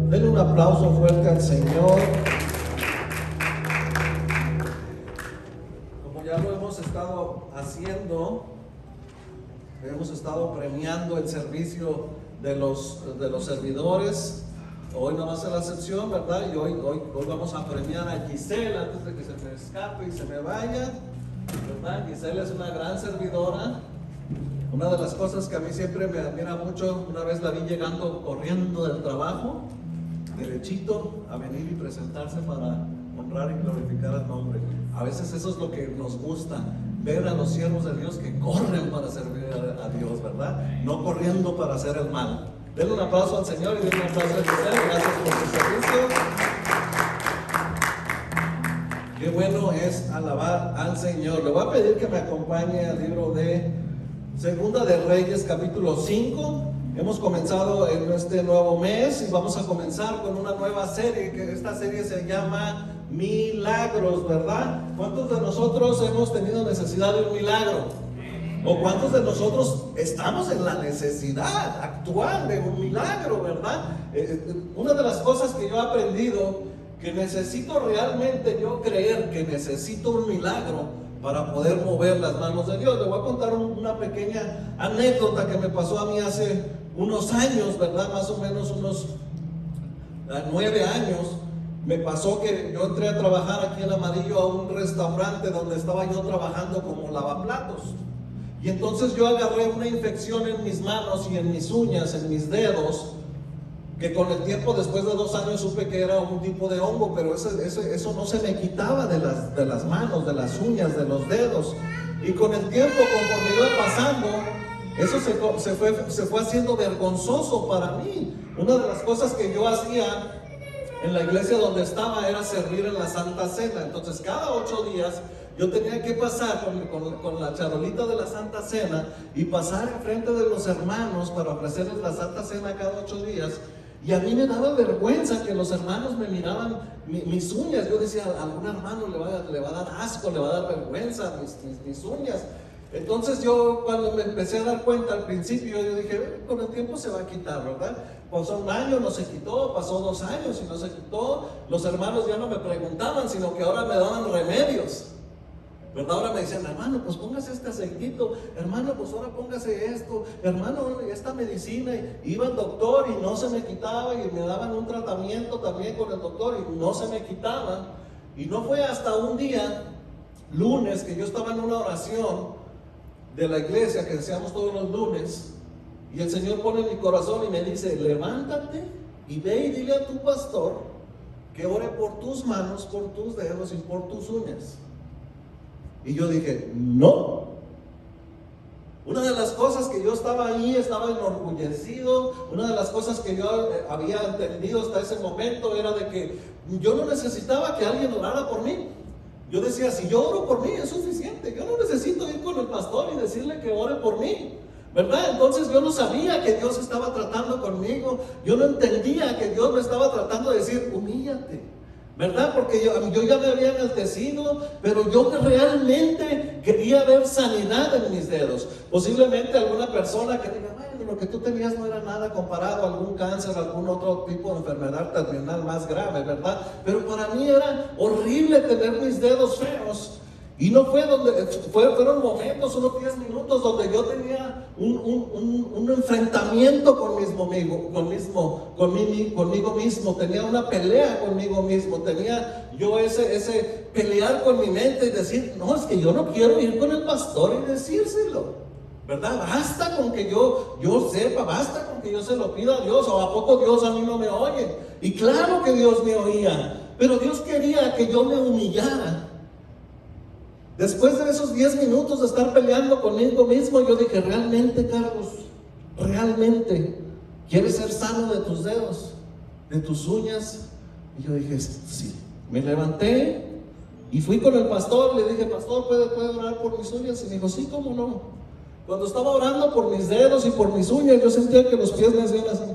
Denle un aplauso fuerte al Señor. Como ya lo hemos estado haciendo, hemos estado premiando el servicio de los servidores. Hoy no va a ser la excepción, ¿verdad? Y hoy vamos a premiar a Gisela antes de que se me escape y se me vaya, ¿verdad? Gisela es una gran servidora. Una de las cosas que a mí siempre me admira mucho, una vez la vi llegando corriendo del trabajo, derechito a venir y presentarse para honrar y glorificar al nombre. A veces eso es lo que nos gusta, ver a los siervos de Dios que corren para servir a Dios, ¿verdad? No corriendo para hacer el mal. Denle un aplauso al Señor y denle un aplauso a Gisela. Gracias por su servicio. Qué bueno es alabar al Señor. Le voy a pedir que me acompañe al libro de Segunda de Reyes, capítulo 5. Hemos comenzado en este nuevo mes y vamos a comenzar con una nueva serie, que esta serie se llama Milagros, ¿verdad? ¿Cuántos de nosotros hemos tenido necesidad de un milagro? ¿O cuántos de nosotros estamos en la necesidad actual de un milagro, verdad? Una de las cosas que yo he aprendido, que necesito realmente yo creer que necesito un milagro para poder mover las manos de Dios. Le voy a contar una pequeña anécdota que me pasó a mí hace unos años, ¿verdad? Más o menos unos 9 años. Me pasó que yo entré a trabajar aquí en Amarillo a un restaurante donde estaba yo trabajando como lavaplatos. Y entonces yo agarré una infección en mis manos y en mis uñas, en mis dedos, que con el tiempo, después de 2 años, supe que era un tipo de hongo, pero eso no se me quitaba de las manos, de las uñas, de los dedos. Y con el tiempo, conforme iba pasando, eso se fue haciendo vergonzoso para mí. Una de las cosas que yo hacía en la iglesia donde estaba era servir en la Santa Cena. Entonces, cada 8 días yo tenía que pasar con la charolita de la Santa Cena y pasar enfrente de los hermanos para ofrecerles la Santa Cena cada 8 días. Y a mí me daba vergüenza que los hermanos me miraban mis uñas. Yo decía, a algún hermano le va a dar asco, le va a dar vergüenza mis uñas. Entonces yo, cuando me empecé a dar cuenta al principio, yo dije, con el tiempo se va a quitar, ¿verdad? Pasó 1 año, no se quitó, pasó 2 años y no se quitó. Los hermanos ya no me preguntaban, sino que ahora me daban remedios, ¿verdad? Ahora me decían, hermano, pues póngase este aceitito, hermano, pues ahora póngase esto, hermano, esta medicina. Y iba al doctor y no se me quitaba, y me daban un tratamiento también con el doctor y no se me quitaba. Y no fue hasta un día, lunes, que yo estaba en una oración de la iglesia que decíamos todos los lunes, y el Señor pone en mi corazón y me dice, levántate y ve y dile a tu pastor que ore por tus manos, por tus dedos y por tus uñas. Y yo dije, no. Una de las cosas que yo estaba ahí, estaba enorgullecido. Una de las cosas que yo había entendido hasta ese momento era de que yo no necesitaba que alguien orara por mí. Yo decía, si yo oro por mí es suficiente. Yo no necesito ir con el pastor y decirle que ore por mí, ¿verdad? Entonces yo no sabía que Dios estaba tratando conmigo. Yo no entendía que Dios me estaba tratando de decir, humíllate, ¿verdad? Porque yo ya me había enaltecido, pero yo realmente quería ver sanidad en mis dedos. Posiblemente alguna persona que diga, bueno, lo que tú tenías no era nada comparado a algún cáncer, algún otro tipo de enfermedad terminal más grave, ¿verdad? Pero para mí era horrible tener mis dedos feos. Y no fue fueron momentos, unos 10 minutos donde yo tenía un enfrentamiento conmigo mismo, tenía una pelea conmigo mismo, tenía yo ese pelear con mi mente y decir, no, es que yo no quiero ir con el pastor y decírselo, ¿verdad? Basta con que yo sepa, basta con que yo se lo pida a Dios, o ¿a poco Dios a mí no me oye? Y claro que Dios me oía, pero Dios quería que yo me humillara. Después de esos 10 minutos de estar peleando conmigo mismo, yo dije, realmente, Carlos, realmente quieres ser sano de tus dedos, de tus uñas. Y yo dije, sí. Me levanté y fui con el pastor. Le dije, pastor, ¿puede orar por mis uñas? Y me dijo, sí, ¿cómo no? Cuando estaba orando por mis dedos y por mis uñas, yo sentía que los pies me hacían así.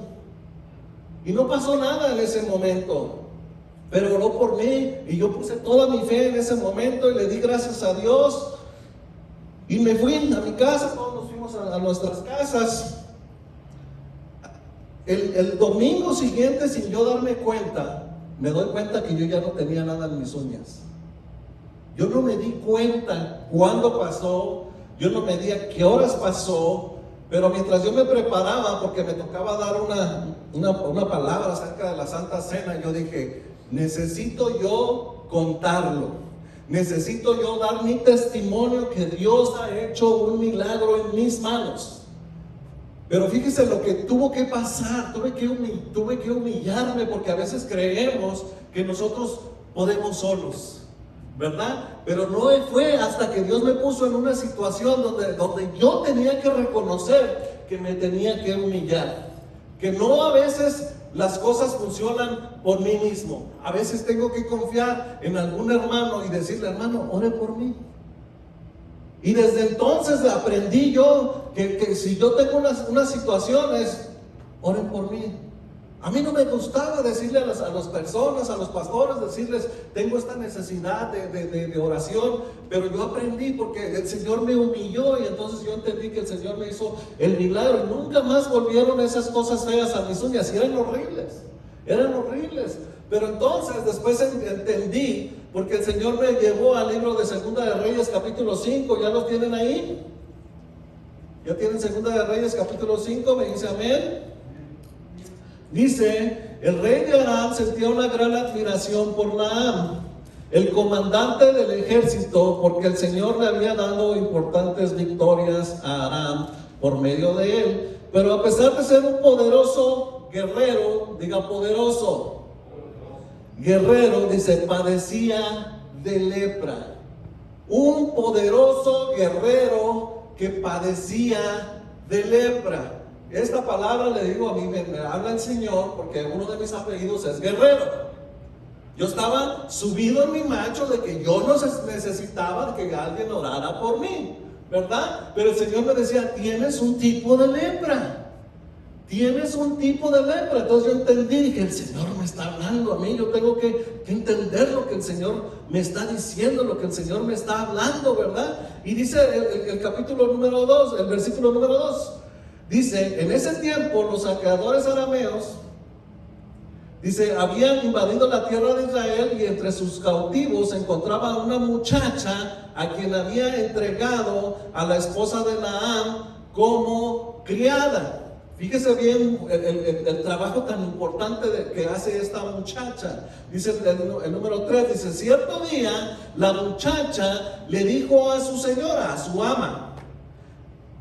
Y no pasó nada en ese momento. Pero oró por mí y yo puse toda mi fe en ese momento y le di gracias a Dios. Y me fui a mi casa, todos nos fuimos a nuestras casas. el domingo siguiente, sin yo darme cuenta, me doy cuenta que yo ya no tenía nada en mis uñas. Yo no me di cuenta cuándo pasó, yo no me di a qué horas pasó, pero mientras yo me preparaba, porque me tocaba dar una palabra acerca de la Santa Cena, yo dije, necesito yo contarlo, necesito yo dar mi testimonio que Dios ha hecho un milagro en mis manos. Pero fíjese lo que tuvo que pasar, tuve que humillarme, porque a veces creemos que nosotros podemos solos, ¿verdad? Pero no fue hasta que Dios me puso en una situación donde yo tenía que reconocer que me tenía que humillar, que no a veces las cosas funcionan por mí mismo. A veces tengo que confiar en algún hermano y decirle, hermano, ore por mí. Y desde entonces aprendí yo que si yo tengo unas situaciones, oren por mí. A mí no me gustaba decirle a las personas, a los pastores, decirles, tengo esta necesidad de oración, pero yo aprendí porque el Señor me humilló y entonces yo entendí que el Señor me hizo el milagro. Nunca más volvieron esas cosas feas a mis uñas y eran horribles. Pero entonces después entendí, porque el Señor me llevó al libro de Segunda de Reyes capítulo 5, ¿ya lo tienen ahí? ¿Ya tienen Segunda de Reyes capítulo 5? Me dice amén. Dice, el rey de Aram sentía una gran admiración por Naam, el comandante del ejército, porque el Señor le había dado importantes victorias a Aram por medio de él. Pero a pesar de ser un poderoso guerrero, diga poderoso, guerrero, dice, padecía de lepra. Un poderoso guerrero que padecía de lepra. Esta palabra, le digo, a mí me habla el Señor porque uno de mis apellidos es Guerrero. Yo estaba subido en mi macho de que yo no necesitaba que alguien orara por mí, ¿verdad? Pero el Señor me decía, tienes un tipo de lepra. Tienes un tipo de lepra. Entonces yo entendí que el Señor me está hablando a mí. Yo tengo que entender lo que el Señor me está diciendo, lo que el Señor me está hablando, ¿verdad? Y dice el capítulo número 2, el versículo número 2. Dice, en ese tiempo los saqueadores arameos, dice, habían invadido la tierra de Israel y entre sus cautivos se encontraba una muchacha a quien había entregado a la esposa de Naam como criada. Fíjese bien el trabajo tan importante que hace esta muchacha. Dice el número 3, dice, cierto día la muchacha le dijo a su señora, a su ama,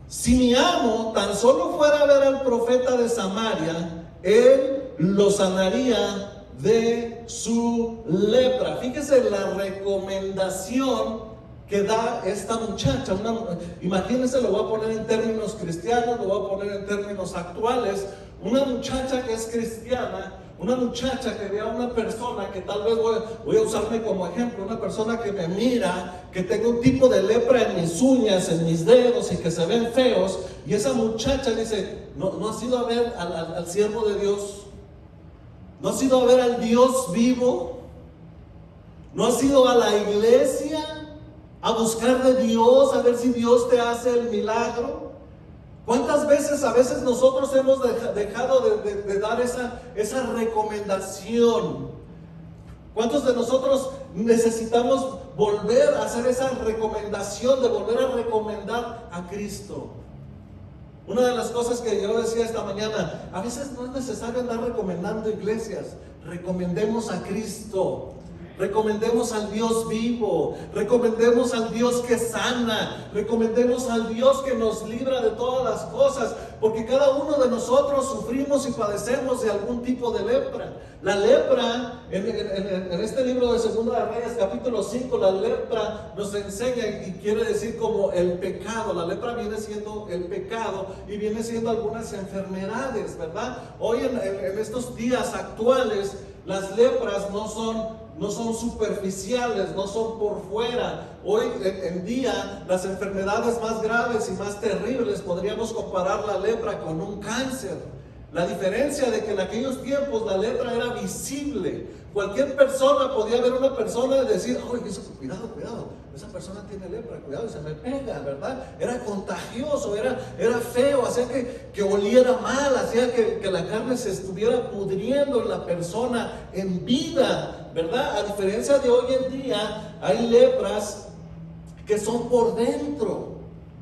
si mi amo tan solo fuera a ver al profeta de Samaria, él lo sanaría de su lepra. Fíjese la recomendación que da esta muchacha. Imagínense, lo voy a poner en términos cristianos, lo voy a poner en términos actuales. Una muchacha que es cristiana, una muchacha que ve a una persona que tal vez voy a usarme como ejemplo, una persona que me mira, que tenga un tipo de lepra en mis uñas, en mis dedos y que se ven feos, y esa muchacha dice, no has ido a ver al siervo de Dios, no has ido a ver al Dios vivo, no has ido a la iglesia a buscar de Dios, a ver si Dios te hace el milagro. ¿Cuántas veces a veces nosotros hemos dejado de dar esa recomendación? ¿Cuántos de nosotros necesitamos volver a hacer esa recomendación, de volver a recomendar a Cristo? Una de las cosas que yo decía esta mañana, a veces no es necesario andar recomendando iglesias, recomendemos a Cristo. Recomendemos al Dios vivo, recomendemos al Dios que sana, recomendemos al Dios que nos libra de todas las cosas, porque cada uno de nosotros sufrimos y padecemos de algún tipo de lepra. La lepra, en este libro de Segunda de Reyes capítulo 5, la lepra nos enseña y quiere decir como el pecado. La lepra viene siendo el pecado y viene siendo algunas enfermedades, ¿verdad? Hoy en estos días actuales, las lepras no son superficiales, no son por fuera. Hoy en día las enfermedades más graves y más terribles podríamos comparar la lepra con un cáncer. La diferencia de que en aquellos tiempos la lepra era visible. Cualquier persona podía ver una persona y decir, oye, cuidado, esa persona tiene lepra, cuidado, y se me pega, ¿verdad? Era contagioso, era feo, hacía que oliera mal, hacía que la carne se estuviera pudriendo en la persona en vida, ¿verdad? A diferencia de hoy en día, hay lepras que son por dentro,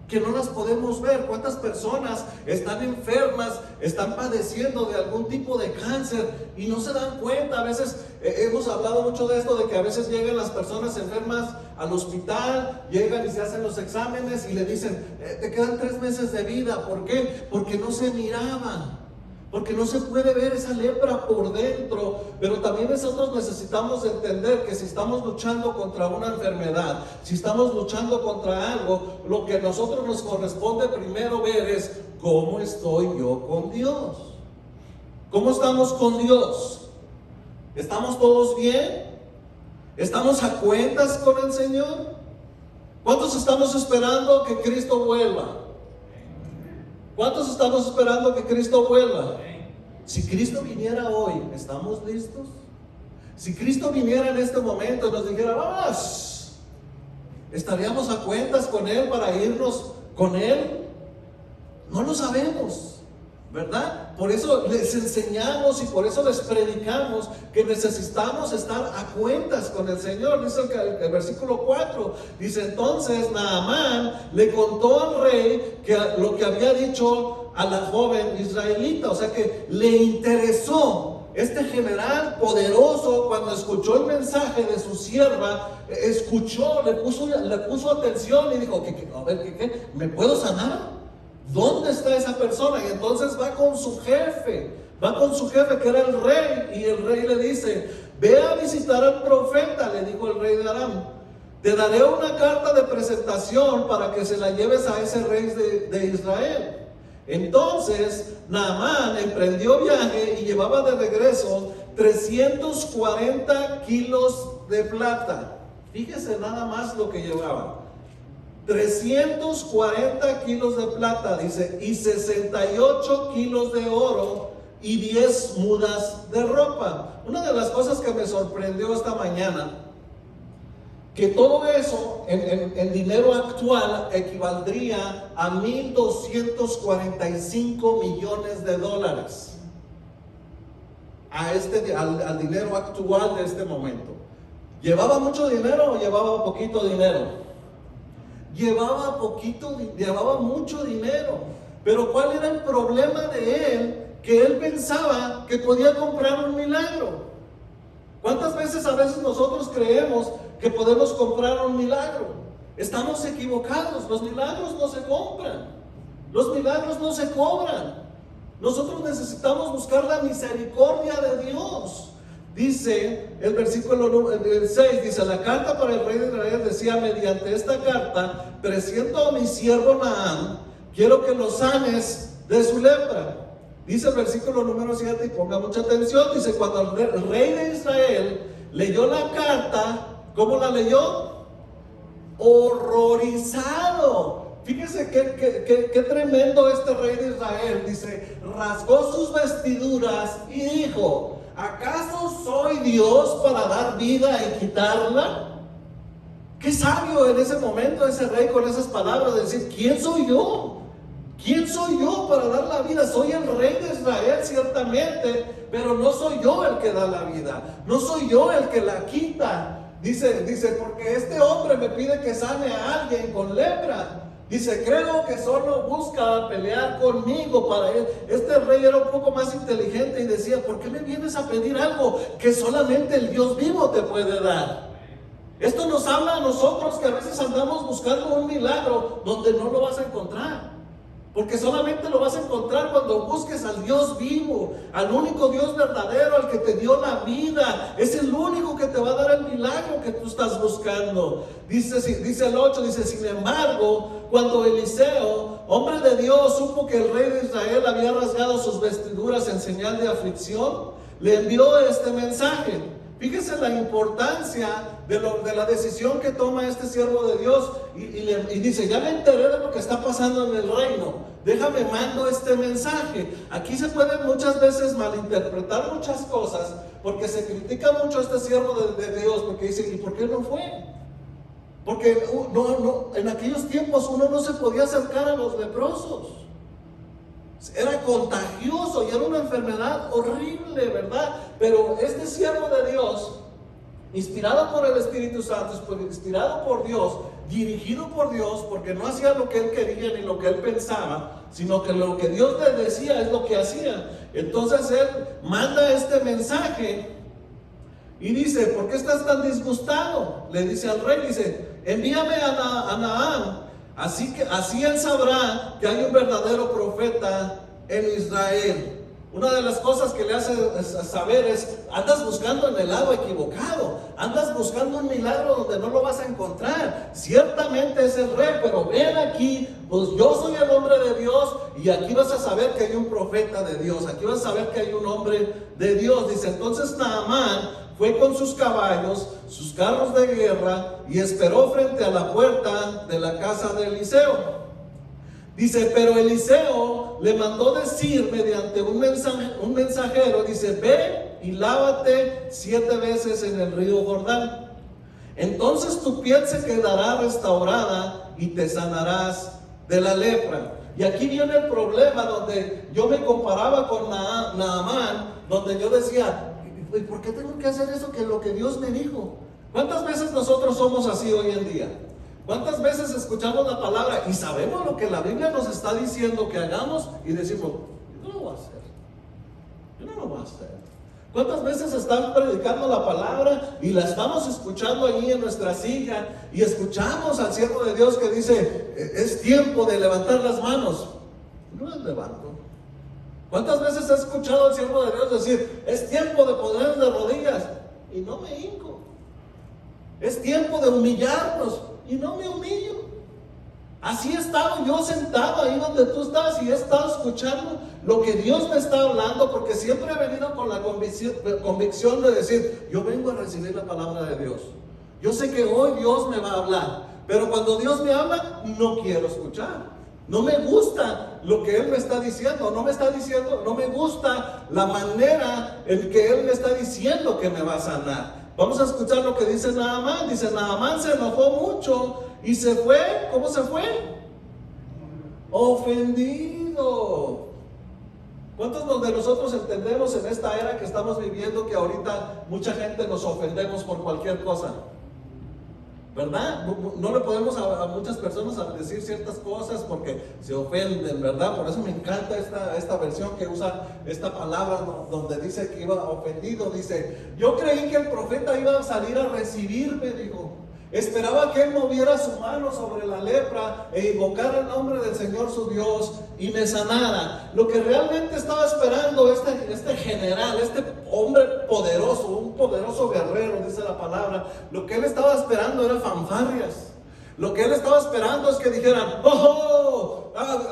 que no las podemos ver. ¿Cuántas personas están enfermas, están padeciendo de algún tipo de cáncer y no se dan cuenta? A veces hemos hablado mucho de esto, de que a veces llegan las personas enfermas al hospital, llegan y se hacen los exámenes y le dicen, te quedan 3 meses de vida. ¿Por qué? Porque no se miraban. Porque no se puede ver esa lepra por dentro. Pero también nosotros necesitamos entender que si estamos luchando contra una enfermedad, si estamos luchando contra algo, lo que a nosotros nos corresponde primero ver es cómo estoy yo con Dios. ¿Cómo estamos con Dios? ¿Estamos todos bien? ¿Estamos a cuentas con el Señor? ¿Cuántos estamos esperando que Cristo vuelva? ¿Cuántos estamos esperando que Cristo vuelva? Si Cristo viniera hoy, ¿estamos listos? Si Cristo viniera en este momento y nos dijera, vamos, ¿estaríamos a cuentas con Él para irnos con Él? No lo sabemos, ¿verdad? Por eso les enseñamos y por eso les predicamos que necesitamos estar a cuentas con el Señor. Dice el versículo 4, dice, entonces Naamán le contó al rey que lo que había dicho a la joven israelita. O sea que le interesó. Este general poderoso, cuando escuchó el mensaje de su sierva, escuchó, le puso atención y dijo, a ver, ¿qué? ¿Me puedo sanar? ¿Dónde está esa persona? Y entonces va con su jefe que era el rey, y el rey le dice, ve a visitar al profeta, le dijo el rey de Aram, te daré una carta de presentación para que se la lleves a ese rey de Israel. Entonces Naamán emprendió viaje y llevaba de regreso 340 kilos de plata. Fíjese nada más lo que llevaba. 340 kilos de plata, dice, y 68 kilos de oro y 10 mudas de ropa. Una de las cosas que me sorprendió esta mañana, que todo eso en dinero actual equivaldría a 1.245 millones de dólares. Al dinero actual de este momento. ¿Llevaba mucho dinero o llevaba poquito dinero? Llevaba mucho dinero. Pero ¿cuál era el problema de él? Que él pensaba que podía comprar un milagro. ¿Cuántas veces a veces nosotros creemos que podemos comprar un milagro? Estamos equivocados. Los milagros no se compran. Los milagros no se cobran. Nosotros necesitamos buscar la misericordia de Dios. Dice el versículo 6, dice, la carta para el rey de Israel decía, mediante esta carta presento a mi siervo Naamán, quiero que lo sanes de su lepra. Dice el versículo número 7, y ponga mucha atención, dice, cuando el rey de Israel leyó la carta, ¿cómo la leyó? Horrorizado. Fíjese qué tremendo este rey de Israel. Dice, rasgó sus vestiduras y dijo, ¿acaso soy Dios para dar vida y quitarla? Qué sabio en ese momento ese rey con esas palabras de decir, ¿quién soy yo? ¿Quién soy yo para dar la vida? Soy el rey de Israel ciertamente, pero no soy yo el que da la vida, no soy yo el que la quita. Dice, porque este hombre me pide que sane a alguien con lepra. Dice, creo que solo busca pelear conmigo para él. Este rey era un poco más inteligente y decía, ¿por qué me vienes a pedir algo que solamente el Dios vivo te puede dar? Esto nos habla a nosotros que a veces andamos buscando un milagro donde no lo vas a encontrar. Porque solamente lo vas a encontrar cuando busques al Dios vivo, al único Dios verdadero, al que te dio la vida. Es el único que te va a dar el milagro que tú estás buscando. Dice el 8, dice, sin embargo, cuando Eliseo, hombre de Dios, supo que el rey de Israel había rasgado sus vestiduras en señal de aflicción, le envió este mensaje. Fíjese la importancia de la decisión que toma este siervo de Dios y dice, ya me enteré de lo que está pasando en el reino, déjame mando este mensaje. Aquí se pueden muchas veces malinterpretar muchas cosas, porque se critica mucho a este siervo de Dios, porque dice, ¿y por qué no fue? Porque en aquellos tiempos uno no se podía acercar a los leprosos. Era contagioso y era una enfermedad horrible, ¿verdad? Pero este siervo de Dios, inspirado por el Espíritu Santo, inspirado por Dios, dirigido por Dios, porque no hacía lo que él quería ni lo que él pensaba, sino que lo que Dios le decía es lo que hacía. Entonces él manda este mensaje y dice, ¿por qué estás tan disgustado? Le dice al rey, dice, envíame a Naamán, así él sabrá que hay un verdadero profeta en Israel. Una de las cosas que le hace saber es, andas buscando en el lado equivocado, andas buscando un milagro donde no lo vas a encontrar. Ciertamente es el rey, pero ven aquí, pues yo soy el hombre de Dios y aquí vas a saber que hay un profeta de Dios, aquí vas a saber que hay un hombre de Dios. Dice, entonces Naamán fue con sus caballos, sus carros de guerra y esperó frente a la puerta de la casa de Eliseo. Dice, pero Eliseo le mandó decir mediante un mensajero, dice, ve y lávate 7 veces en el río Jordán. Entonces tu piel se quedará restaurada y te sanarás de la lepra. Y aquí viene el problema donde yo me comparaba con Naamán, donde yo decía, ¿y por qué tengo que hacer eso que lo que Dios me dijo? ¿Cuántas veces nosotros somos así hoy en día? ¿Cuántas veces escuchamos la palabra y sabemos lo que la Biblia nos está diciendo que hagamos y decimos, yo no lo voy a hacer, yo no lo voy a hacer? ¿Cuántas veces están predicando la palabra y la estamos escuchando allí en nuestra silla y escuchamos al siervo de Dios que dice, es tiempo de levantar las manos? No las levanto. ¿Cuántas veces he escuchado al siervo de Dios decir, es tiempo de ponernos de rodillas? Y no me hinco. Es tiempo de humillarnos y no me humillo. Así he estado yo sentado ahí donde tú estás y he estado escuchando lo que Dios me está hablando, porque siempre he venido con la convicción de decir, yo vengo a recibir la palabra de Dios. Yo sé que hoy Dios me va a hablar, pero cuando Dios me habla, no quiero escuchar. No me gusta lo que Él me está diciendo, no me gusta la manera en que Él me está diciendo que me va a sanar. Vamos a escuchar lo que dice Naamán. Dice, Naamán se enojó mucho y se fue. ¿Cómo se fue? Ofendido. ¿Cuántos de nosotros entendemos en esta era que estamos viviendo que ahorita mucha gente nos ofendemos por cualquier cosa? ¿Verdad? No le podemos a muchas personas decir ciertas cosas porque se ofenden, ¿verdad? Por eso me encanta esta versión que usa esta palabra donde dice que iba ofendido. Dice, yo creí que el profeta iba a salir a recibirme, dijo. Esperaba que él moviera su mano sobre la lepra e invocara el nombre del Señor su Dios y me sanara. Lo que realmente estaba esperando este general, este hombre poderoso, un poderoso guerrero, dice la palabra, lo que él estaba esperando era fanfarrias. Lo que él estaba esperando es que dijeran, ¡oh!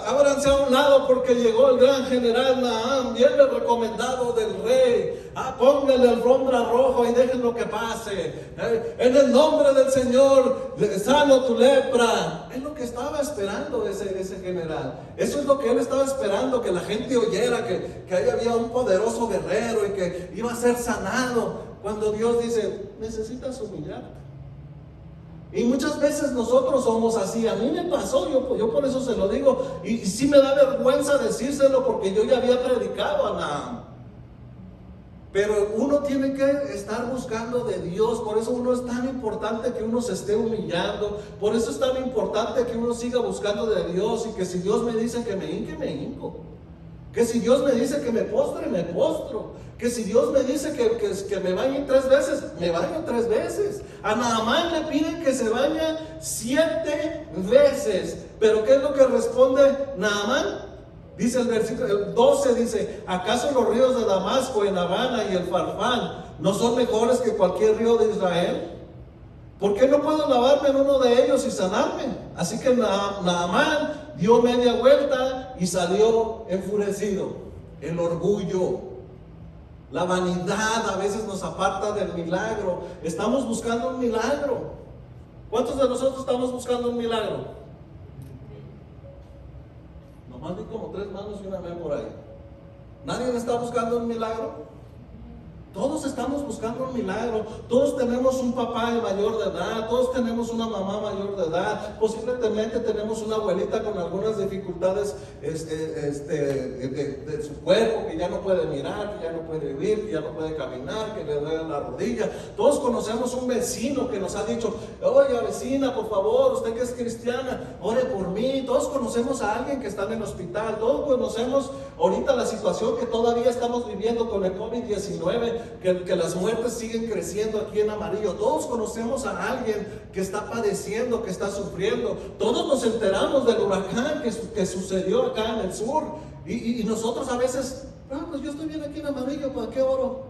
Ábranse a un lado porque llegó el gran general Naamán, bien recomendado del rey. Pónganle alfombra roja y déjenlo que pase. En el nombre del Señor, sano tu lepra. Es lo que estaba esperando ese general. Eso es lo que él estaba esperando, que la gente oyera que ahí había un poderoso guerrero y que iba a ser sanado. Cuando Dios dice, necesitas humillarte. Y muchas veces nosotros somos así. A mí me pasó, yo por eso se lo digo, y sí me da vergüenza decírselo porque yo ya había predicado a Naamán. Pero uno tiene que estar buscando de Dios. Por eso uno es tan importante que uno se esté humillando. Por eso es tan importante que uno siga buscando de Dios. Y que si Dios me dice que me hinque, me hinco. Que si Dios me dice que me postre, me postro. Que si Dios me dice que me bañe 3 veces, me baño 3 veces. A Naamán le piden que se baña 7 veces. Pero ¿qué es lo que responde Naamán? Dice el versículo 12, dice, ¿acaso los ríos de Damasco, en Habana y el Farfán no son mejores que cualquier río de Israel? ¿Por qué no puedo lavarme en uno de ellos y sanarme? Así que Naamán dio media vuelta y salió enfurecido. El orgullo. La vanidad a veces nos aparta del milagro. Estamos buscando un milagro. ¿Cuántos de nosotros estamos buscando un milagro? Nomás vi como 3 manos y una amén por ahí. ¿Nadie está buscando un milagro? Todos estamos buscando un milagro. Todos tenemos un papá mayor de edad, todos tenemos una mamá mayor de edad, posiblemente tenemos una abuelita con algunas dificultades de su cuerpo, que ya no puede mirar, que ya no puede vivir, que ya no puede caminar, que le duele la rodilla. Todos conocemos un vecino que nos ha dicho: oye, vecina, por favor, usted que es cristiana, ore por mí. Todos conocemos a alguien que está en el hospital. Todos conocemos ahorita la situación que todavía estamos viviendo con el COVID-19, que las muertes siguen creciendo aquí en Amarillo. Todos conocemos a alguien que está padeciendo, que está sufriendo. Todos nos enteramos del huracán que sucedió acá en el sur, y nosotros a veces, pues yo estoy bien aquí en Amarillo, ¿para qué oro?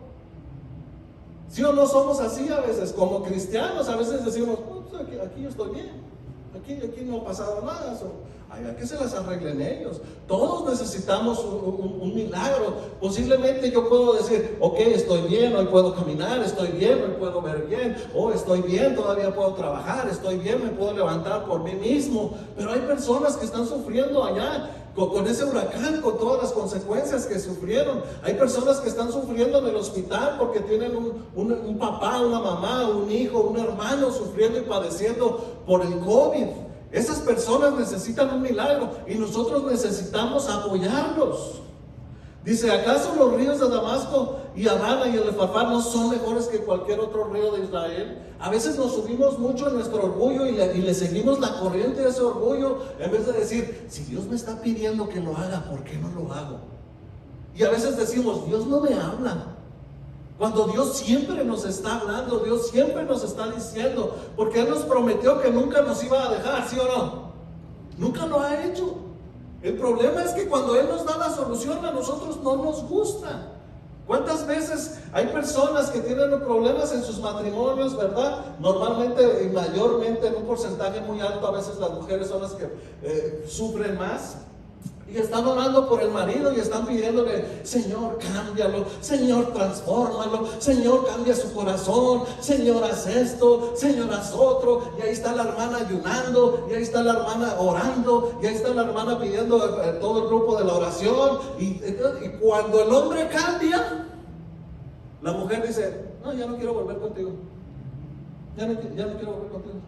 ¿Sí o no somos así a veces? Como cristianos a veces decimos: pues aquí yo estoy bien, aquí no ha pasado nada. ¿A qué se las arreglen ellos? Todos necesitamos un milagro. Posiblemente yo puedo decir: ok, estoy bien, hoy puedo caminar, estoy bien, hoy puedo ver bien, estoy bien, todavía puedo trabajar, estoy bien, me puedo levantar por mí mismo. Pero hay personas que están sufriendo allá con ese huracán, con todas las consecuencias que sufrieron. Hay personas que están sufriendo en el hospital porque tienen un papá, una mamá, un hijo, un hermano sufriendo y padeciendo por el COVID. Esas personas necesitan un milagro y nosotros necesitamos apoyarlos. Dice: ¿acaso los ríos de Damasco y Abana y el Efafá no son mejores que cualquier otro río de Israel? A veces nos subimos mucho en nuestro orgullo y le seguimos la corriente de ese orgullo, en vez de decir: si Dios me está pidiendo que lo haga, ¿por qué no lo hago? Y a veces decimos: Dios no me habla, cuando Dios siempre nos está hablando, Dios siempre nos está diciendo, porque Él nos prometió que nunca nos iba a dejar, ¿sí o no? Nunca lo ha hecho. El problema es que cuando Él nos da la solución, a nosotros no nos gusta. ¿Cuántas veces hay personas que tienen problemas en sus matrimonios, verdad? Normalmente y mayormente, en un porcentaje muy alto, a veces las mujeres son las que sufren más. Y están orando por el marido y están pidiéndole: Señor, cámbialo, Señor, transfórmalo, Señor, cambia su corazón, Señor, haz esto, Señor, haz otro. Y ahí está la hermana ayunando, y ahí está la hermana orando, y ahí está la hermana pidiendo todo el grupo de la oración. Y cuando el hombre cambia, la mujer dice: no, ya no quiero volver contigo, ya no quiero volver contigo,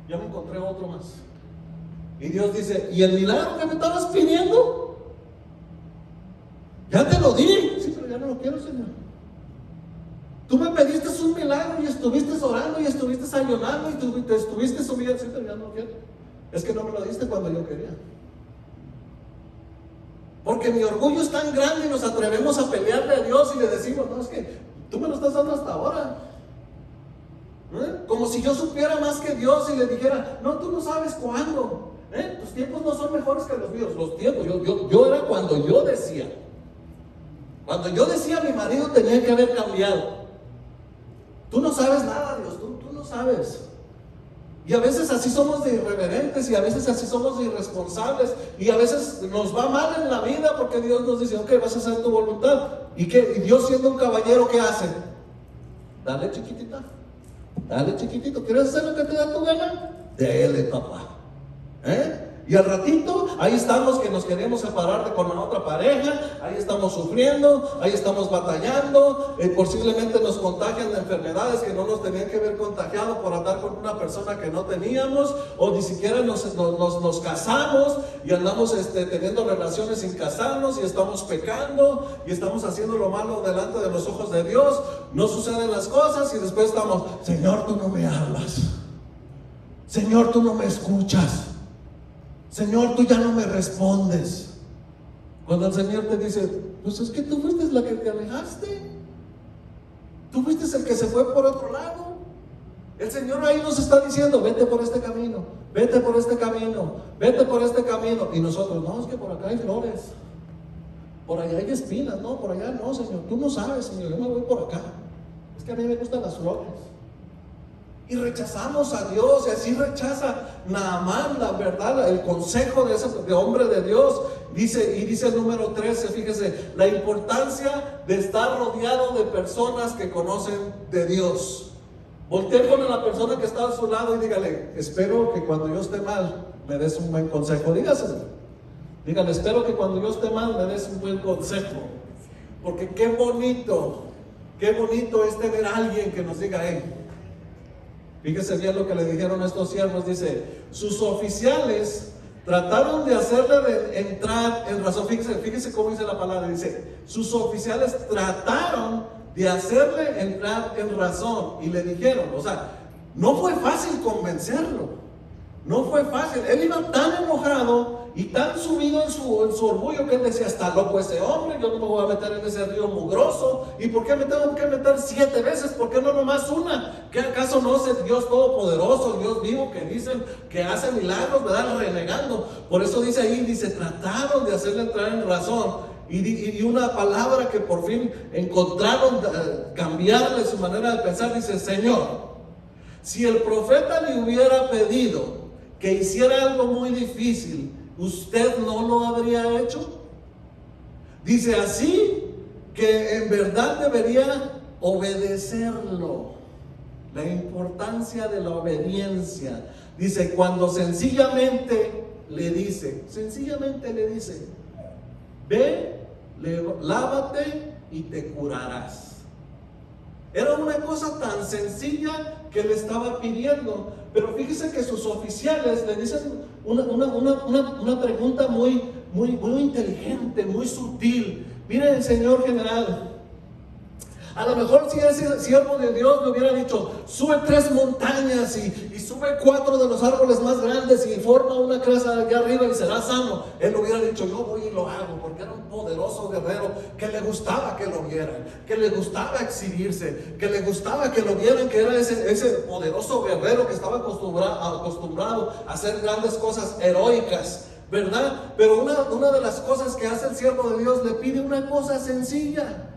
ya me encontré otro más. Y Dios dice: ¿y el milagro que me estabas pidiendo? Ya te lo di. Sí, pero ya no lo quiero, Señor. Tú me pediste un milagro y estuviste orando y estuviste ayunando y te estuviste subiendo. Sí, pero ya no lo quiero. Es que no me lo diste cuando yo quería. Porque mi orgullo es tan grande y nos atrevemos a pelearle a Dios y le decimos: no, es que tú me lo estás dando hasta ahora. Como si yo supiera más que Dios y le dijera: no, tú no sabes cuándo. Tus tiempos no son mejores que los míos. Los tiempos, yo era cuando yo decía. Cuando yo decía, mi marido tenía que haber cambiado. Tú no sabes nada, Dios, tú no sabes. Y a veces así somos de irreverentes, y a veces así somos de irresponsables, y a veces nos va mal en la vida porque Dios nos dice: ok, vas a hacer tu voluntad. ¿Y Dios, siendo un caballero, qué hace? Dale, chiquitita, dale, chiquitito, ¿quieres hacer lo que te da tu gana? Dele, papá. Y al ratito, ahí estamos que nos queremos separar con la otra pareja, ahí estamos sufriendo, ahí estamos batallando, posiblemente nos contagian de enfermedades que no nos tenían que haber contagiado por andar con una persona que no teníamos, o ni siquiera nos casamos y andamos teniendo relaciones sin casarnos, y estamos pecando y estamos haciendo lo malo delante de los ojos de Dios. No suceden las cosas y después estamos: Señor, tú no me hablas, Señor, tú no me escuchas, Señor, tú ya no me respondes. Cuando el Señor te dice: pues es que tú fuiste la que te alejaste, tú fuiste el que se fue por otro lado. El Señor ahí nos está diciendo: vete por este camino, vete por este camino, vete por este camino. Y nosotros: no, es que por acá hay flores, por allá hay espinas. No, por allá no, Señor, tú no sabes, Señor, yo me voy por acá, es que a mí me gustan las flores. Y rechazamos a Dios, y así rechaza Naamán, la verdad, el consejo de ese hombre de Dios. Dice el número 13, fíjese, la importancia de estar rodeado de personas que conocen de Dios. Voltee con la persona que está a su lado y dígale: espero que cuando yo esté mal me des un buen consejo. Dígale: espero que cuando yo esté mal me des un buen consejo. Porque qué bonito es tener a alguien que nos diga: fíjese bien lo que le dijeron a estos siervos. Dice: sus oficiales trataron de hacerle entrar en razón. Fíjese cómo dice la palabra. Dice: sus oficiales trataron de hacerle entrar en razón y le dijeron, o sea, no fue fácil convencerlo. No fue fácil. Él iba tan enojado y tan subido en su orgullo que él decía: está loco ese hombre, yo no me voy a meter en ese río mugroso. ¿Y por qué me tengo que meter 7 veces? ¿Por qué no nomás una? ¿Qué acaso no es el Dios todopoderoso, el Dios vivo que dicen que hace milagros, ¿verdad? Renegando. Por eso dice ahí, trataron de hacerle entrar en razón. Y una palabra que por fin encontraron cambiarle su manera de pensar. Dice: Señor, si el profeta le hubiera pedido que hiciera algo muy difícil, ¿usted no lo habría hecho? Dice: así que en verdad debería obedecerlo. La importancia de la obediencia. Dice: cuando sencillamente le dice, ve, lávate y te curarás. Era una cosa tan sencilla que le estaba pidiendo. Pero fíjese que sus oficiales le dicen una pregunta muy inteligente, muy sutil. Mire, el señor general, a lo mejor si ese siervo de Dios le hubiera dicho: sube 3 montañas y sube 4 de los árboles más grandes y forma una casa allá arriba y será sano, él hubiera dicho: yo voy y lo hago, porque era un poderoso guerrero que le gustaba que lo vieran, que le gustaba exhibirse, que le gustaba que lo vieran, que era ese poderoso guerrero que estaba acostumbrado a hacer grandes cosas heroicas, ¿verdad? Pero una de las cosas que hace el siervo de Dios, le pide una cosa sencilla.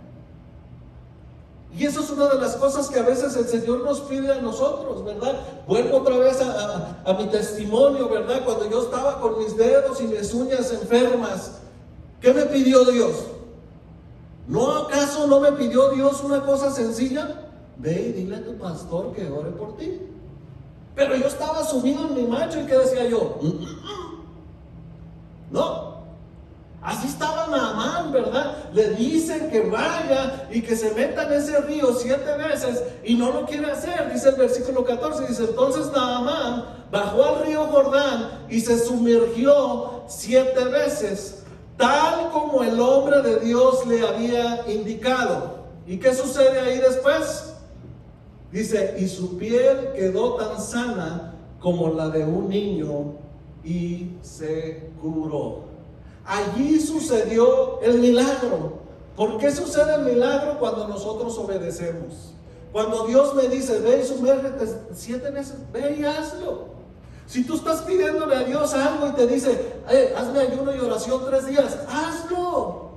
Y eso es una de las cosas que a veces el Señor nos pide a nosotros, ¿verdad? Vuelvo otra vez a mi testimonio, ¿verdad? Cuando yo estaba con mis dedos y mis uñas enfermas, ¿qué me pidió Dios? ¿No acaso no me pidió Dios una cosa sencilla? Ve y dile a tu pastor que ore por ti. Pero yo estaba subido en mi macho y ¿qué decía yo? No. Así estaba Naamán, ¿verdad? Le dicen que vaya y que se meta en ese río 7 veces y no lo quiere hacer. Dice el versículo 14, dice: entonces Naamán bajó al río Jordán y se sumergió 7 veces, tal como el hombre de Dios le había indicado. ¿Y qué sucede ahí después? Dice: y su piel quedó tan sana como la de un niño y se curó. Allí sucedió el milagro. ¿Por qué sucede el milagro? Cuando nosotros obedecemos. Cuando Dios me dice: ve y sumérgete 7 veces, ve y hazlo. Si tú estás pidiéndole a Dios algo y te dice: hazme ayuno y oración 3 días, hazlo.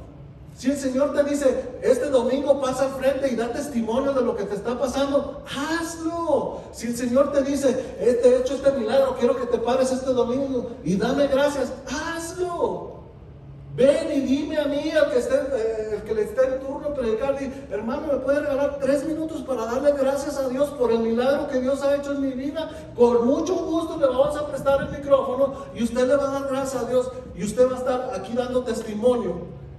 Si el Señor te dice: este domingo pasa al frente y da testimonio de lo que te está pasando, hazlo. Si el Señor te dice: te he hecho este milagro, quiero que te pares este domingo y dame gracias, hazlo. Ven y dime a mí, el que le esté en turno predicar, hermano, ¿me puede regalar 3 minutos para darle gracias a Dios por el milagro que Dios ha hecho en mi vida? Con mucho gusto le vamos a prestar el micrófono y usted le va a dar gracias a Dios y usted va a estar aquí dando testimonio.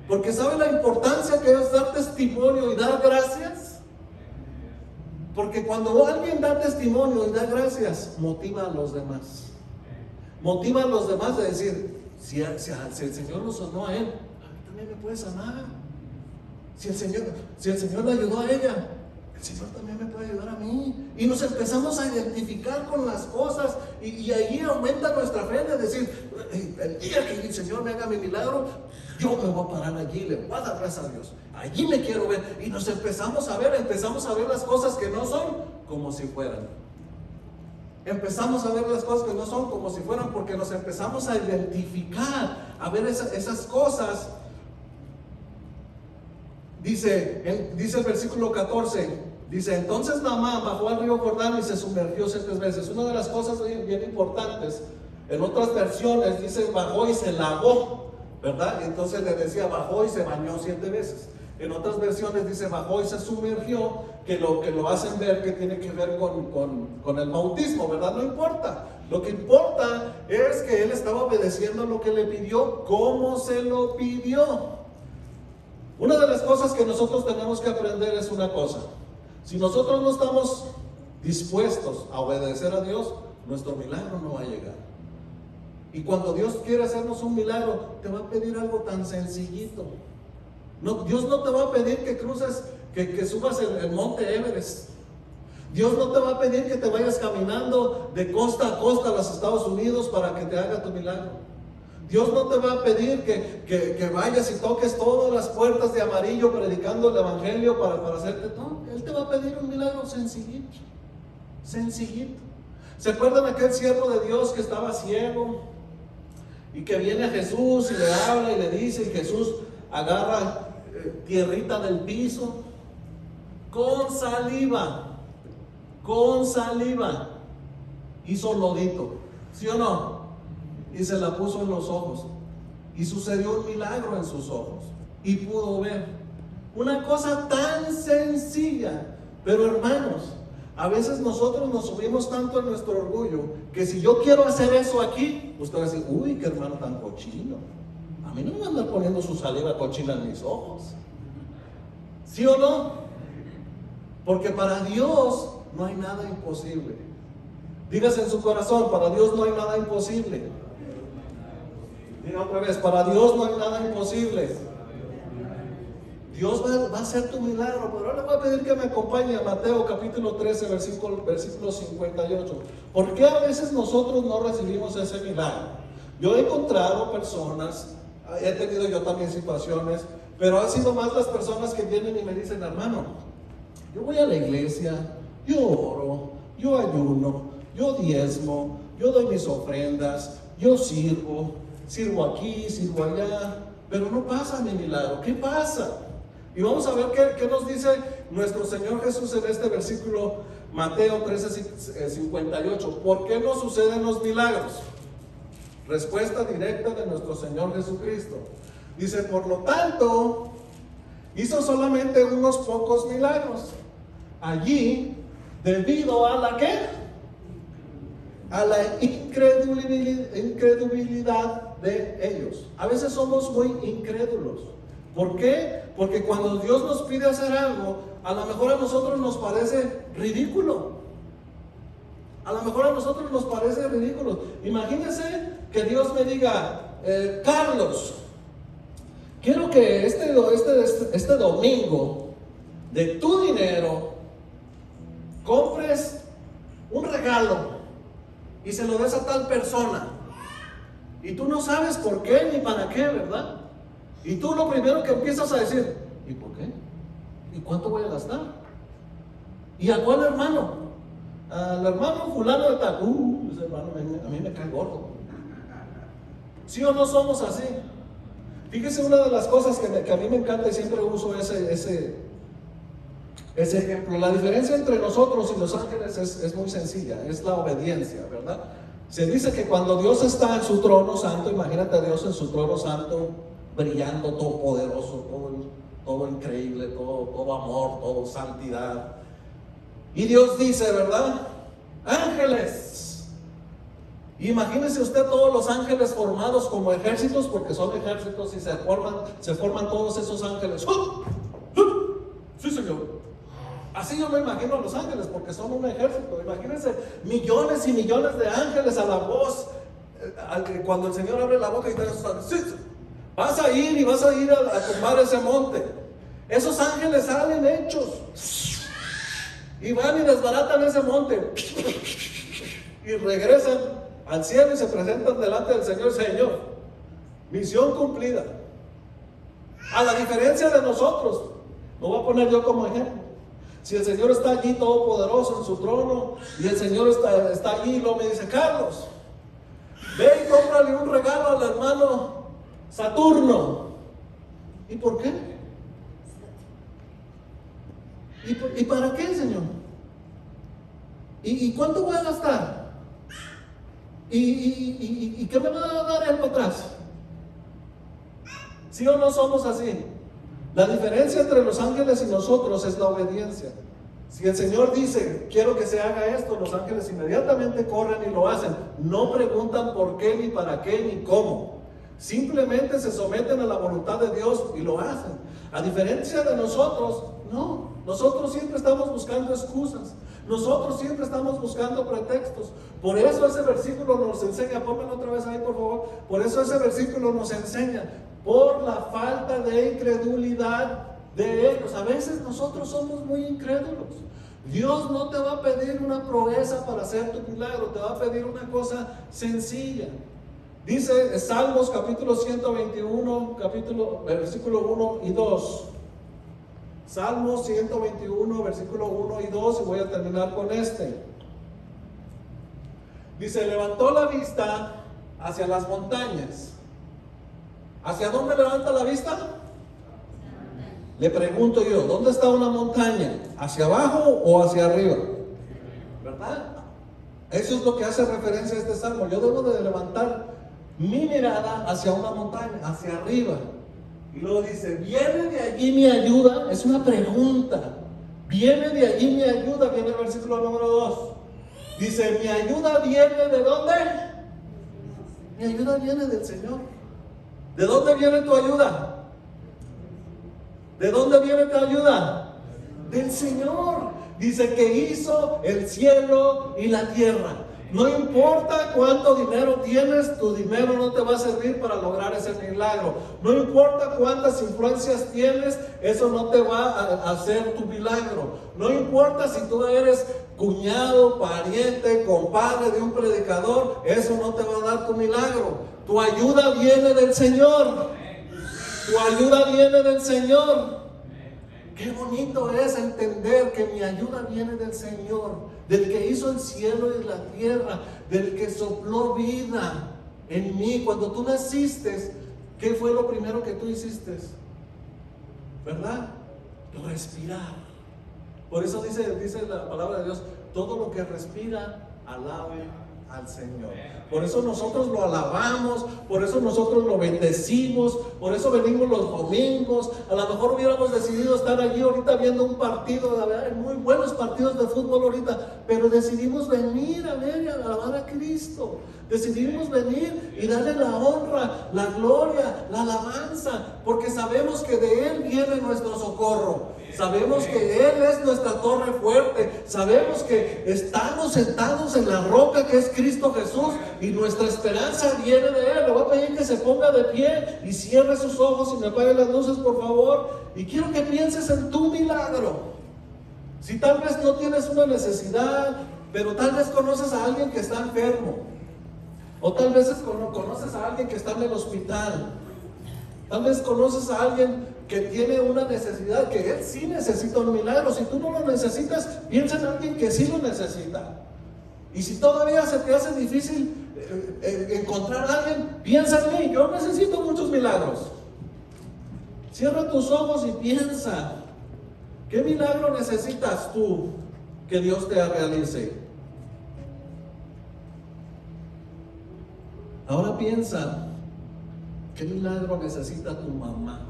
Porque ¿sabe la importancia que es dar testimonio y dar gracias? Porque cuando alguien da testimonio y da gracias, motiva a los demás. Motiva a los demás a decir: si el Señor lo sanó a él, a mí también me puede sanar. Si el Señor le ayudó a ella, el Señor también me puede ayudar a mí. Y nos empezamos a identificar con las cosas y ahí aumenta nuestra fe de decir: el día que el Señor me haga mi milagro, yo me voy a parar allí, le voy a dar gracias a Dios, allí me quiero ver. Y nos empezamos a ver las cosas que no son como si fueran. Empezamos a ver las cosas que no son como si fueran, porque nos empezamos a identificar, a ver esas cosas. Dice el versículo 14, dice, entonces Naamán bajó al río Jordán y se sumergió 7 veces. Una de las cosas bien importantes, en otras versiones dice bajó y se lavó, ¿verdad? Entonces le decía bajó y se bañó 7 veces. En otras versiones dice bajó y se sumergió, que lo hacen ver que tiene que ver con el bautismo, ¿verdad? No importa. Lo que importa es que él estaba obedeciendo lo que le pidió, como se lo pidió. Una de las cosas que nosotros tenemos que aprender es una cosa. Si nosotros no estamos dispuestos a obedecer a Dios, nuestro milagro no va a llegar. Y cuando Dios quiere hacernos un milagro, te va a pedir algo tan sencillito. No, Dios no te va a pedir que cruces, que subas el monte Everest. Dios no te va a pedir que te vayas caminando de costa a costa a los Estados Unidos para que te haga tu milagro. Dios no te va a pedir que vayas y toques todas las puertas de amarillo predicando el evangelio para hacerte todo. Él te va a pedir un milagro sencillito, sencillito. ¿Se acuerdan aquel siervo de Dios que estaba ciego y que viene a Jesús y le habla y le dice, y Jesús agarra tierrita del piso con saliva hizo lodito, ¿sí o no? Y se la puso en los ojos y sucedió un milagro en sus ojos y pudo ver. Una cosa tan sencilla. Pero hermanos, a veces nosotros nos subimos tanto en nuestro orgullo que si yo quiero hacer eso aquí, usted va a decir, uy, qué hermano tan cochino. A mí no me van a andar poniendo su saliva cochina en mis ojos. ¿Sí o no? Porque para Dios no hay nada imposible. Dígase en su corazón, para Dios no hay nada imposible. Diga otra vez, para Dios no hay nada imposible. Dios va a hacer tu milagro, pero ahora le voy a pedir que me acompañe a Mateo capítulo 13, versículo 58. ¿Por qué a veces nosotros no recibimos ese milagro? Yo he encontrado personas, he tenido yo también situaciones, pero han sido más las personas que vienen y me dicen, hermano, yo voy a la iglesia, yo oro, yo ayuno, yo diezmo, yo doy mis ofrendas, yo sirvo aquí, sirvo allá, pero no pasa mi milagro. ¿Qué pasa? Y vamos a ver qué nos dice nuestro Señor Jesús en este versículo, Mateo 13, 58. ¿Por qué no suceden los milagros? Respuesta directa de nuestro Señor Jesucristo. Dice, por lo tanto, hizo solamente unos pocos milagros allí, debido a la ¿qué? A la incredulidad de ellos. A veces somos muy incrédulos. ¿Por qué? Porque cuando Dios nos pide hacer algo, a lo mejor a nosotros nos parece ridículo. A lo mejor a nosotros nos parece ridículo. Imagínense que Dios me diga, Carlos, quiero que este domingo, de tu dinero, compres un regalo y se lo des a tal persona. Y tú no sabes por qué ni para qué, ¿verdad? Y tú lo primero que empiezas a decir, ¿y por qué? ¿Y cuánto voy a gastar? ¿Y a cuál hermano? Al hermano fulano de tal. Ese hermano a mí me cae gordo. ¿Sí o no somos así? Fíjese, una de las cosas que a mí me encanta y siempre uso ese ejemplo. La diferencia entre nosotros y los ángeles es muy sencilla, es la obediencia, ¿verdad? Se dice que cuando Dios está en su trono santo, imagínate a Dios en su trono santo, brillando, todo poderoso, todo increíble, todo amor, todo santidad. Y Dios dice, ¿verdad? Ángeles. Imagínese usted todos los ángeles formados como ejércitos, porque son ejércitos y se forman todos esos ángeles. Sí, Señor. Así yo me imagino a los ángeles, porque son un ejército. Imagínense millones y millones de ángeles a la voz. Cuando el Señor abre la boca y te dice, sí, vas a ir y vas a ir a tomar ese monte. Esos ángeles salen hechos y van y desbaratan ese monte y regresan al cielo y se presentan delante del Señor. Señor, misión cumplida. A la diferencia de nosotros, lo voy a poner yo como ejemplo. Si el Señor está allí todopoderoso en su trono y el Señor está allí y luego me dice, Carlos, ve y cómprale un regalo al hermano Saturno. ¿Y por qué? ¿Y para qué, Señor? ¿Y cuánto voy a gastar? ¿Y qué me va a dar Él para atrás? ¿Sí o no somos así? La diferencia entre los ángeles y nosotros es la obediencia. Si el Señor dice, quiero que se haga esto, los ángeles inmediatamente corren y lo hacen. No preguntan por qué, ni para qué, ni cómo. Simplemente se someten a la voluntad de Dios y lo hacen. A diferencia de nosotros, no. Nosotros siempre estamos buscando excusas. Nosotros siempre estamos buscando pretextos. Por eso ese versículo nos enseña, pónganlo otra vez ahí por favor. Por eso ese versículo nos enseña, por la falta de incredulidad de ellos. A veces nosotros somos muy incrédulos. Dios no te va a pedir una proeza para hacer tu milagro, te va a pedir una cosa sencilla. Dice Salmos capítulo 121, versículo 1 y 2. Salmos 121, versículo 1 y 2, y voy a terminar con este. Dice, levantó la vista hacia las montañas. ¿Hacia dónde levanta la vista? Le pregunto yo, ¿dónde está una montaña? ¿Hacia abajo o hacia arriba? ¿Verdad? Eso es lo que hace referencia a este salmo. Yo debo de levantar mi mirada hacia una montaña, hacia arriba. Y luego dice, ¿viene de allí mi ayuda? Es una pregunta. ¿Viene de allí mi ayuda? Viene el versículo número 2. Dice, ¿mi ayuda viene de dónde? Mi ayuda viene del Señor. ¿De dónde viene tu ayuda? ¿De dónde viene tu ayuda? Del Señor. Dice que hizo el cielo y la tierra. No importa cuánto dinero tienes, tu dinero no te va a servir para lograr ese milagro. No importa cuántas influencias tienes, eso no te va a hacer tu milagro. No importa si tú eres cuñado, pariente, compadre de un predicador, eso no te va a dar tu milagro. Tu ayuda viene del Señor. Tu ayuda viene del Señor. Qué bonito es entender que mi ayuda viene del Señor, del que hizo el cielo y la tierra, del que sopló vida en mí. Cuando tú naciste, ¿qué fue lo primero que tú hiciste? ¿Verdad? Respirar. Por eso dice la palabra de Dios, todo lo que respira, alabe al Señor. Por eso nosotros lo alabamos, por eso nosotros lo bendecimos, por eso venimos los domingos. A lo mejor hubiéramos decidido estar allí ahorita viendo un partido, hay muy buenos partidos de fútbol ahorita, pero decidimos venir a ver y a alabar a Cristo. Decidimos venir y darle la honra, la gloria, la alabanza, porque sabemos que de Él viene nuestro socorro. Sabemos que Él es nuestra torre fuerte. Sabemos que estamos sentados en la roca que es Cristo Jesús y nuestra esperanza viene de Él. Le voy a pedir que se ponga de pie y cierre sus ojos y me apague las luces, por favor. Y quiero que pienses en tu milagro. Si tal vez no tienes una necesidad, pero tal vez conoces a alguien que está enfermo, o tal vez conoces a alguien que está en el hospital, tal vez conoces a alguien que tiene una necesidad, que él sí necesita un milagro. Si tú no lo necesitas, piensa en alguien que sí lo necesita. Y si todavía se te hace difícil encontrar a alguien, piensa en mí, yo necesito muchos milagros. Cierra tus ojos y piensa, ¿qué milagro necesitas tú que Dios te realice? Ahora piensa, ¿qué milagro necesita tu mamá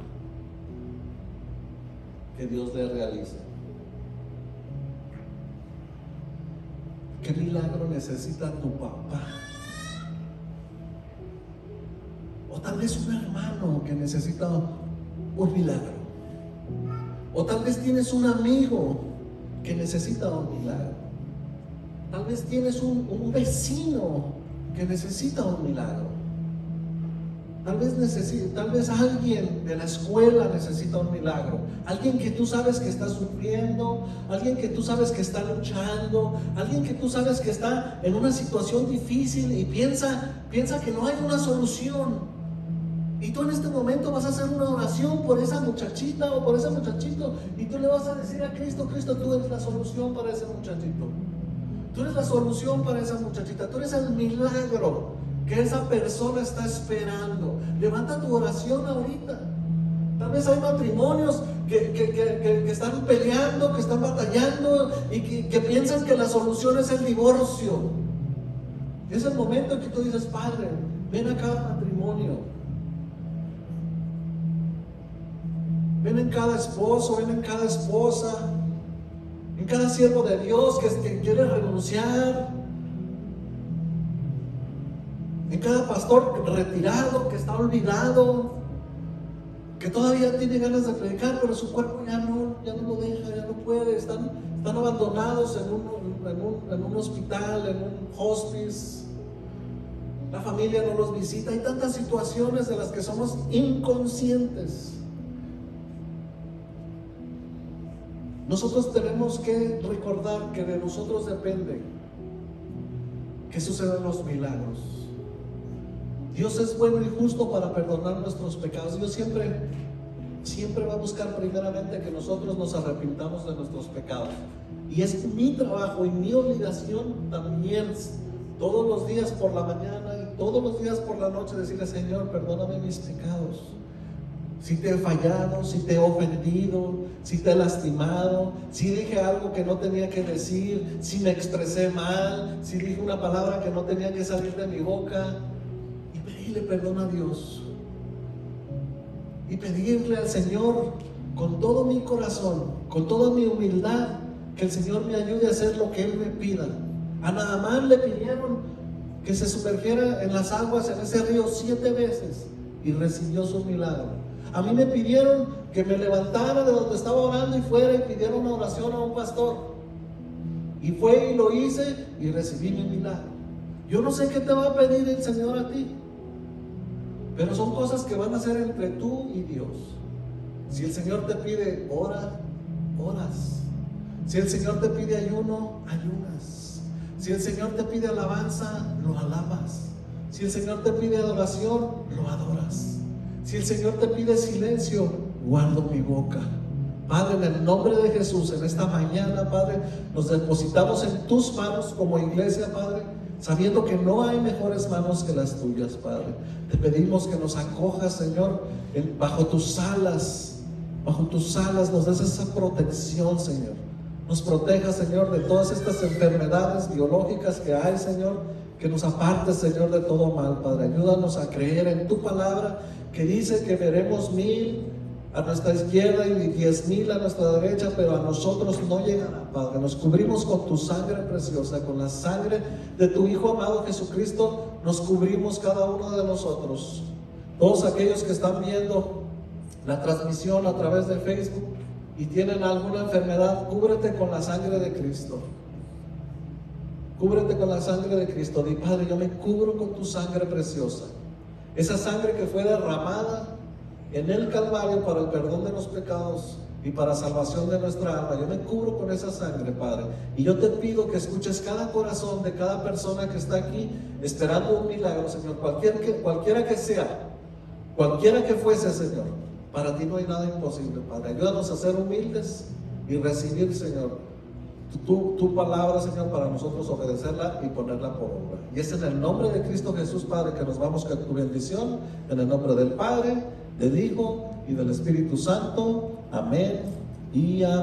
que Dios le realice? ¿Qué milagro necesita tu papá? O tal vez un hermano que necesita un milagro. O tal vez tienes un amigo que necesita un milagro. Tal vez tienes un vecino que necesita un milagro. Tal vez alguien de la escuela necesita un milagro. Alguien que tú sabes que está sufriendo, alguien que tú sabes que está luchando, alguien que tú sabes que está en una situación difícil y piensa que no hay una solución. Y tú en este momento vas a hacer una oración por esa muchachita o por ese muchachito y tú le vas a decir a Cristo, Cristo, tú eres la solución para ese muchachito. Tú eres la solución para esa muchachita. Tú eres el milagro que esa persona está esperando. Levanta tu oración ahorita. Tal vez hay matrimonios que están peleando, que están batallando y que piensan que la solución es el divorcio. Es el momento en que tú dices: Padre, ven a cada matrimonio, ven en cada esposo, ven en cada esposa, en cada siervo de Dios que quiere renunciar, en cada pastor retirado que está olvidado, que todavía tiene ganas de predicar, pero su cuerpo ya no lo deja, ya no puede. Están abandonados en un hospital, en un hospice. La familia no los visita. Hay tantas situaciones de las que somos inconscientes. Nosotros tenemos que recordar que de nosotros depende que sucedan los milagros. Dios es bueno y justo para perdonar nuestros pecados. Dios siempre va a buscar primeramente que nosotros nos arrepintamos de nuestros pecados. Y es mi trabajo y mi obligación también, todos los días por la mañana y todos los días por la noche, decirle: Señor, perdóname mis pecados. Si te he fallado, si te he ofendido, si te he lastimado, si dije algo que no tenía que decir, si me expresé mal, si dije una palabra que no tenía que salir de mi boca. Y pedirle perdón a Dios. Y pedirle al Señor con todo mi corazón, con toda mi humildad, que el Señor me ayude a hacer lo que Él me pida. A Naamán le pidieron que se sumergiera en las aguas en ese río 7 veces y recibió su milagro. A mí me pidieron que me levantara de donde estaba orando y fuera y pidiera una oración a un pastor. Y fue y lo hice y recibí mi milagro. Yo no sé qué te va a pedir el Señor a ti, pero son cosas que van a ser entre tú y Dios. Si el Señor te pide ora, oras. Si el Señor te pide ayuno, ayunas. Si el Señor te pide alabanza, lo alabas. Si el Señor te pide adoración, lo adoras. Si el Señor te pide silencio, guardo mi boca. Padre, en el nombre de Jesús, en esta mañana, Padre, nos depositamos en tus manos como iglesia, Padre, sabiendo que no hay mejores manos que las tuyas, Padre. Te pedimos que nos acojas, Señor, bajo tus alas, nos des esa protección, Señor. Nos proteja, Señor, de todas estas enfermedades biológicas que hay, Señor, que nos apartes, Señor, de todo mal, Padre. Ayúdanos a creer en tu palabra, que dice que veremos 1000 a nuestra izquierda y 10,000 a nuestra derecha, pero a nosotros no llegará, Padre. Nos cubrimos con tu sangre preciosa, con la sangre de tu Hijo amado Jesucristo. Nos cubrimos cada uno de nosotros. Todos aquellos que están viendo la transmisión a través de Facebook y tienen alguna enfermedad, cúbrete con la sangre de Cristo. Cúbrete con la sangre de Cristo. Di: Padre, yo me cubro con tu sangre preciosa. Esa sangre que fue derramada en el Calvario para el perdón de los pecados y para salvación de nuestra alma. Yo me cubro con esa sangre, Padre. Y yo te pido que escuches cada corazón de cada persona que está aquí esperando un milagro, Señor. Cualquiera que sea, cualquiera que fuese, Señor. Para ti no hay nada imposible, Padre. Ayúdanos a ser humildes y recibir, Señor, tu palabra, Señor, para nosotros obedecerla y ponerla por obra. Y es en el nombre de Cristo Jesús, Padre, que nos vamos con tu bendición. En el nombre del Padre, del Hijo y del Espíritu Santo. Amén y amén.